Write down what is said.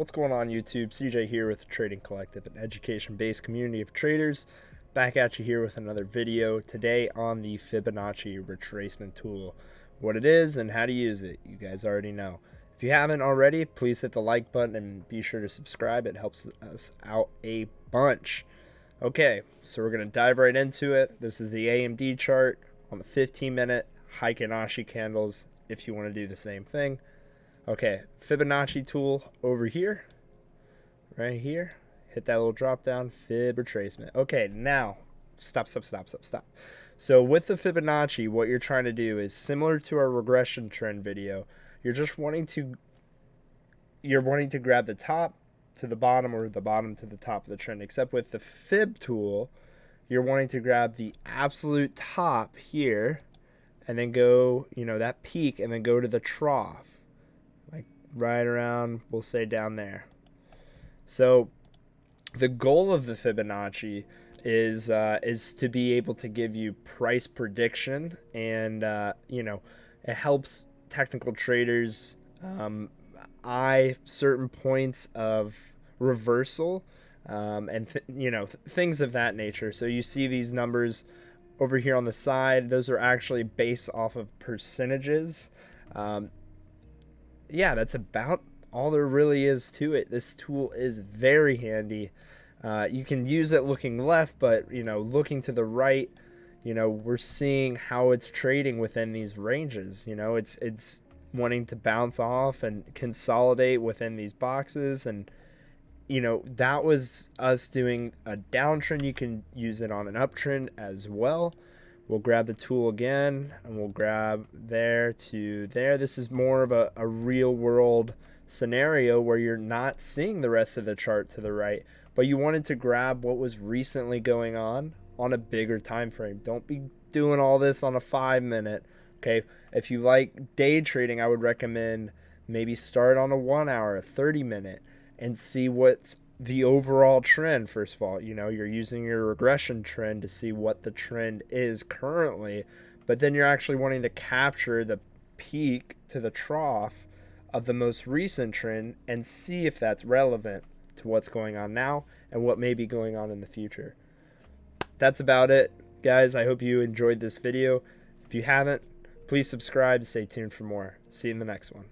What's going on, YouTube? CJ here with the Trading Collective, an education-based community of traders. Back at you here with another video today on the Fibonacci retracement tool. What it is and how to use it, you guys already know. If you haven't already, please hit the like button and be sure to subscribe. It helps us out a bunch. Okay, so we're going to dive right into it. This is the AMD chart on the 15-minute Heikin-Ashi candles if you want to do the same thing. Okay, Fibonacci tool over here, right here. Hit that little drop down, Fib Retracement. Okay, now, stop. So with the Fibonacci, what you're trying to do is similar to our regression trend video. You're wanting to grab the top to the bottom or the bottom to the top of the trend, except with the Fib tool, you're wanting to grab the absolute top here and then go, that peak and then go to the trough. Like right around, we'll say down there. So the goal of the Fibonacci is to be able to give you price prediction, and it helps technical traders eye certain points of reversal and things of that nature. So you see these numbers over here on the side; those are actually based off of percentages. Yeah, that's about all there really is to it. This tool is very handy. You can use it looking left, but looking to the right, we're seeing how it's trading within these ranges. It's wanting to bounce off and consolidate within these boxes, and that was us doing a downtrend. You can use it on an uptrend as well. We'll grab the tool again, and we'll grab there to there. This is more of a real world scenario where you're not seeing the rest of the chart to the right, but you wanted to grab what was recently going on a bigger time frame. Don't be doing all this on a 5-minute. Okay, if you like day trading, I would recommend maybe start on a 1 hour, a 30-minute, and see what's the overall trend. First of all, you're using your regression trend to see what the trend is currently, but then you're actually wanting to capture the peak to the trough of the most recent trend and see if that's relevant to what's going on now and what may be going on in the future. That's about it, guys. I hope you enjoyed this video. If you haven't, please subscribe. Stay tuned for more. See you in the next one.